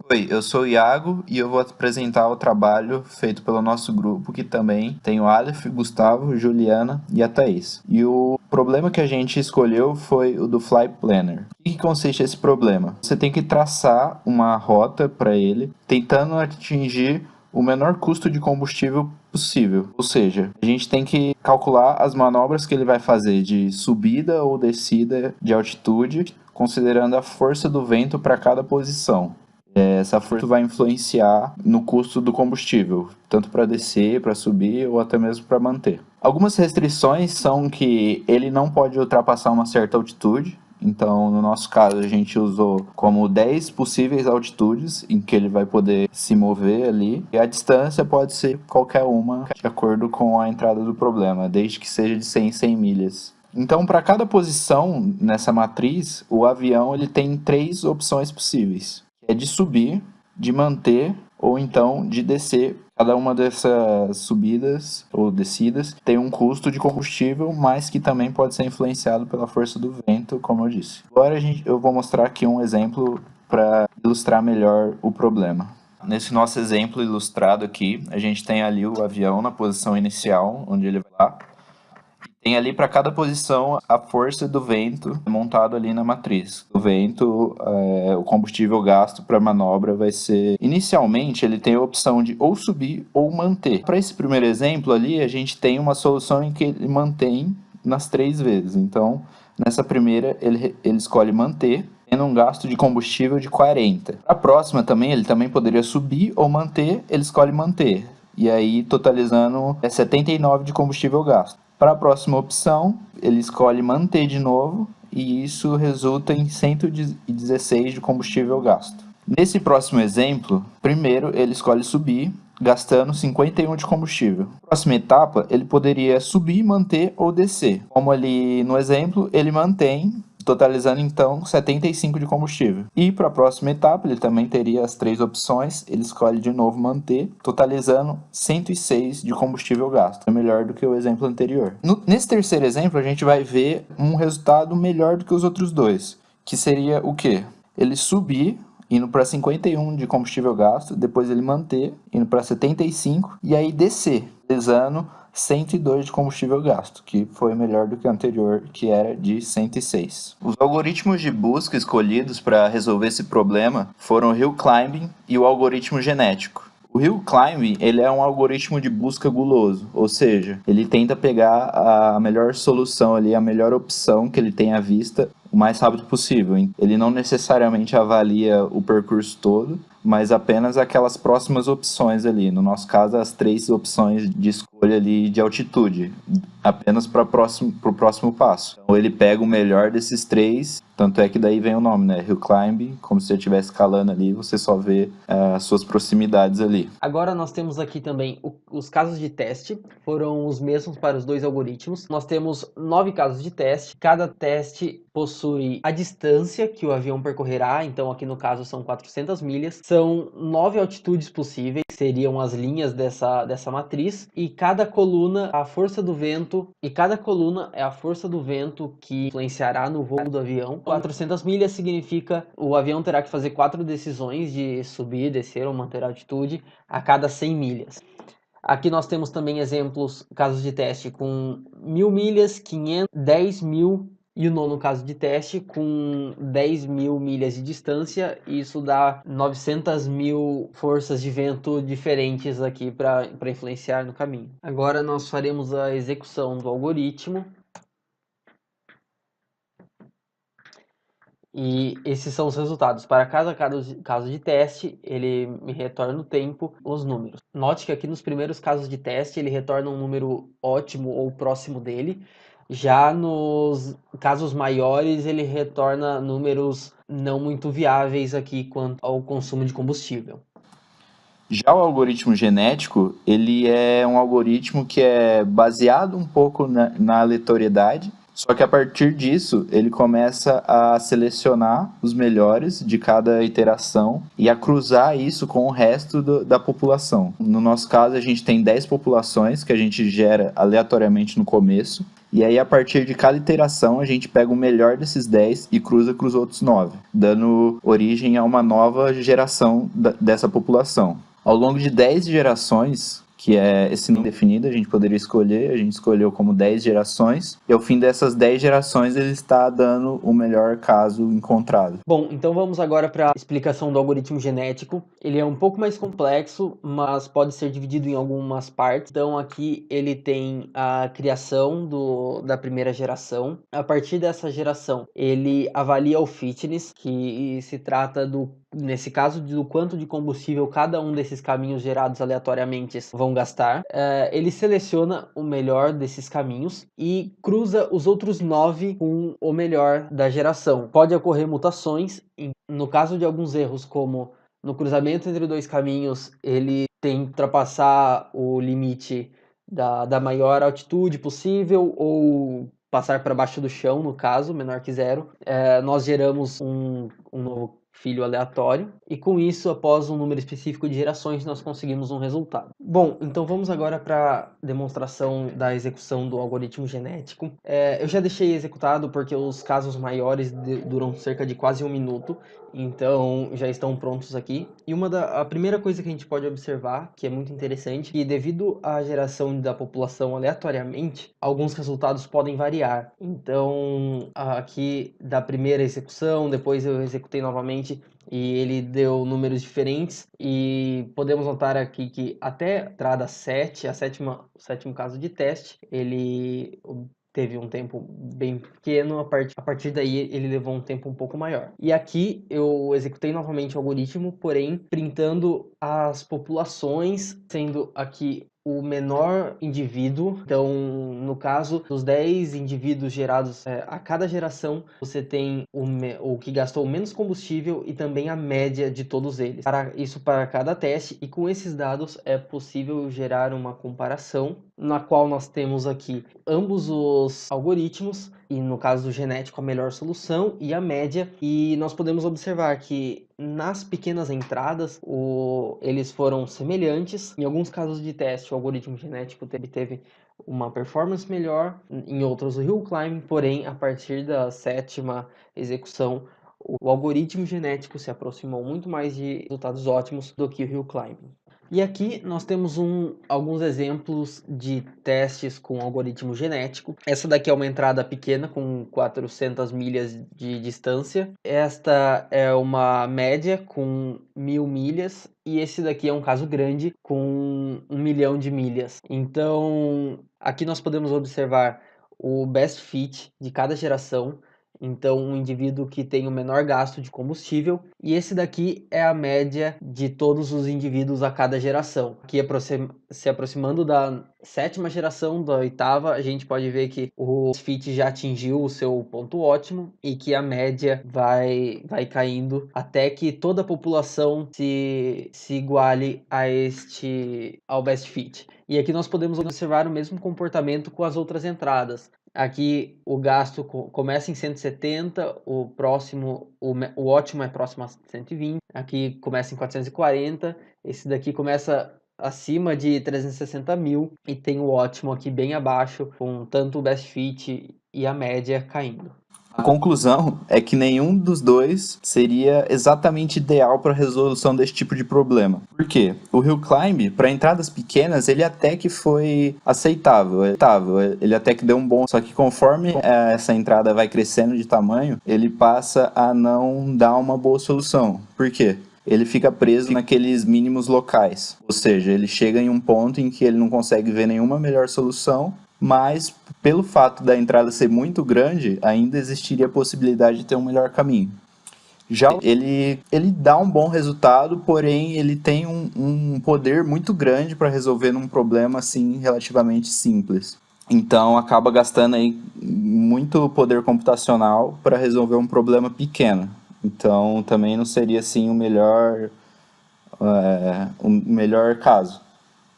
Oi, eu sou o Iago e eu vou apresentar o trabalho feito pelo nosso grupo, que também tem o Aleph, Gustavo, Juliana e a Thaís. E o problema que a gente escolheu foi o do Fly Planner. Em que consiste esse problema? Você tem que traçar uma rota para ele, tentando atingir o menor custo de combustível possível. Ou seja, a gente tem que calcular as manobras que ele vai fazer de subida ou descida de altitude, considerando a força do vento para cada posição. Essa força vai influenciar no custo do combustível, tanto para descer, para subir ou até mesmo para manter. Algumas restrições são que ele não pode ultrapassar uma certa altitude. Então, no nosso caso, a gente usou como 10 possíveis altitudes em que ele vai poder se mover ali. E a distância pode ser qualquer uma, de acordo com a entrada do problema, desde que seja de 100 em 100 milhas. Então, para cada posição nessa matriz, o avião ele tem três opções possíveis. É de subir, de manter ou então de descer. Cada uma dessas subidas ou descidas tem um custo de combustível, mas que também pode ser influenciado pela força do vento, como eu disse. Agora eu vou mostrar aqui um exemplo para ilustrar melhor o problema. Nesse nosso exemplo ilustrado aqui, a gente tem ali o avião na posição inicial, onde ele vai lá. Tem ali para cada posição a força do vento montado ali na matriz. O vento, o combustível gasto para a manobra vai ser... Inicialmente, ele tem a opção de ou subir ou manter. Para esse primeiro exemplo ali, a gente tem uma solução em que ele mantém nas 3 vezes. Então, nessa primeira, ele escolhe manter, tendo um gasto de combustível de 40. A próxima também, ele também poderia subir ou manter, ele escolhe manter. E aí, totalizando 79 de combustível gasto. Para a próxima opção, ele escolhe manter de novo e isso resulta em 116 de combustível gasto. Nesse próximo exemplo, primeiro ele escolhe subir, gastando 51 de combustível. Na próxima etapa, ele poderia subir, manter ou descer. Como ali no exemplo, ele mantém, totalizando então 75 de combustível. E para a próxima etapa, ele também teria as 3 opções, ele escolhe de novo manter, totalizando 106 de combustível gasto. É melhor do que o exemplo anterior. Nesse terceiro exemplo, a gente vai ver um resultado melhor do que os outros dois, que seria o quê? Ele subir, indo para 51 de combustível gasto, depois ele manter, indo para 75, e aí descer, utilizando 102 de combustível gasto, que foi melhor do que o anterior, que era de 106. Os algoritmos de busca escolhidos para resolver esse problema foram o Hill Climbing e o algoritmo genético. O Hill Climbing ele é um algoritmo de busca guloso, ou seja, ele tenta pegar a melhor solução ali, a melhor opção que ele tem à vista o mais rápido possível. Ele não necessariamente avalia o percurso todo, mas apenas aquelas próximas opções ali. No nosso caso, as 3 opções de escolha ali de altitude, apenas para o próximo passo. Então ele pega o melhor desses 3, tanto é que daí vem o nome, né? Hill Climb, como se você estivesse escalando ali, você só vê as suas proximidades ali. Agora nós temos aqui também os casos de teste, foram os mesmos para os 2 algoritmos. Nós temos 9 casos de teste, cada teste possui a distância que o avião percorrerá, então aqui no caso são 400 milhas. São 9 altitudes possíveis, seriam as linhas dessa matriz, e cada coluna a força do vento, e cada coluna é a força do vento que influenciará no voo do avião. 400 milhas significa o avião terá que fazer 4 decisões de subir, descer ou manter a altitude a cada 100 milhas. Aqui nós temos também exemplos, casos de teste com 1.000 milhas, 500, 10 mil e o nono caso de teste com 10 mil milhas de distância. Isso dá 900 mil forças de vento diferentes aqui para influenciar no caminho. Agora nós faremos a execução do algoritmo. E esses são os resultados. Para cada caso de teste, ele me retorna o tempo, os números. Note que aqui nos primeiros casos de teste, ele retorna um número ótimo ou próximo dele. Já nos casos maiores, ele retorna números não muito viáveis aqui quanto ao consumo de combustível. Já o algoritmo genético, ele é um algoritmo que é baseado um pouco na aleatoriedade, Só que a partir disso, ele começa a selecionar os melhores de cada iteração e a cruzar isso com o resto da população. No nosso caso, a gente tem 10 populações que a gente gera aleatoriamente no começo. E aí, a partir de cada iteração, a gente pega o melhor desses 10 e cruza com os outros 9, dando origem a uma nova geração dessa população. Ao longo de 10 gerações, que é esse número definido, a gente poderia escolher, a gente escolheu como 10 gerações, e ao fim dessas 10 gerações ele está dando o melhor caso encontrado. Bom, então vamos agora para a explicação do algoritmo genético. Ele é um pouco mais complexo, mas pode ser dividido em algumas partes. Então aqui ele tem a criação da primeira geração. A partir dessa geração, ele avalia o fitness, que se trata nesse caso, do quanto de combustível cada um desses caminhos gerados aleatoriamente vão gastar. Ele seleciona o melhor desses caminhos e cruza os outros 9 com o melhor da geração. Pode ocorrer mutações. No caso de alguns erros, como no cruzamento entre dois caminhos, ele tem que ultrapassar o limite da maior altitude possível ou passar para baixo do chão, no caso, menor que 0. Nós geramos um novo filho aleatório, e com isso, após um número específico de gerações, nós conseguimos um resultado. Bom, então vamos agora para a demonstração da execução do algoritmo genético. Eu já deixei executado porque os casos maiores duram cerca de quase 1 minuto, então já estão prontos aqui. E a primeira coisa que a gente pode observar, que é muito interessante, que devido à geração da população aleatoriamente, alguns resultados podem variar. Então, aqui da primeira execução, depois eu executei novamente, e ele deu números diferentes, e podemos notar aqui que até a entrada 7, o sétimo caso de teste, ele teve um tempo bem pequeno, a partir daí ele levou um tempo um pouco maior. E aqui eu executei novamente o algoritmo, porém printando as populações, sendo aqui o menor indivíduo. Então, no caso dos 10 indivíduos gerados a cada geração, você tem o que gastou menos combustível e também a média de todos eles. Isso para cada teste, e com esses dados é possível gerar uma comparação, na qual nós temos aqui ambos os algoritmos, e no caso do genético a melhor solução e a média, e nós podemos observar que nas pequenas entradas eles foram semelhantes. Em alguns casos de teste o algoritmo genético teve uma performance melhor, em outros o hill climb, porém a partir da 7ª execução o algoritmo genético se aproximou muito mais de resultados ótimos do que o hill climb. E aqui nós temos alguns exemplos de testes com algoritmo genético. Essa daqui é uma entrada pequena com 400 milhas de distância. Esta é uma média com 1000 milhas. E esse daqui é um caso grande com 1 milhão de milhas. Então, aqui nós podemos observar o best fit de cada geração. Então, um indivíduo que tem o menor gasto de combustível, e esse daqui é a média de todos os indivíduos a cada geração. Aqui, se aproximando da 7ª geração, da 8ª, a gente pode ver que o fit já atingiu o seu ponto ótimo e que a média vai caindo até que toda a população se iguale ao best fit. E aqui nós podemos observar o mesmo comportamento com as outras entradas. Aqui o gasto começa em 170, o ótimo é próximo a 120, aqui começa em 440, esse daqui começa acima de 360 mil e tem o ótimo aqui bem abaixo, com tanto o best fit e a média caindo. A conclusão é que nenhum dos dois seria exatamente ideal para a resolução desse tipo de problema. Por quê? O hill climb, para entradas pequenas, ele até que foi aceitável, ele até que deu um bom, só que conforme essa entrada vai crescendo de tamanho, ele passa a não dar uma boa solução. Por quê? Ele fica preso naqueles mínimos locais, ou seja, ele chega em um ponto em que ele não consegue ver nenhuma melhor solução, mas pelo fato da entrada ser muito grande, ainda existiria a possibilidade de ter um melhor caminho. Já ele dá um bom resultado, porém ele tem um poder muito grande para resolver num problema assim relativamente simples. Então acaba gastando aí muito poder computacional para resolver um problema pequeno. Então também não seria assim o melhor caso.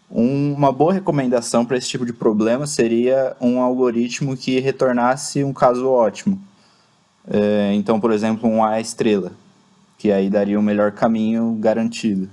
Uma boa recomendação para esse tipo de problema seria um algoritmo que retornasse um caso ótimo. Então, por exemplo, um A estrela, que aí daria um melhor caminho garantido.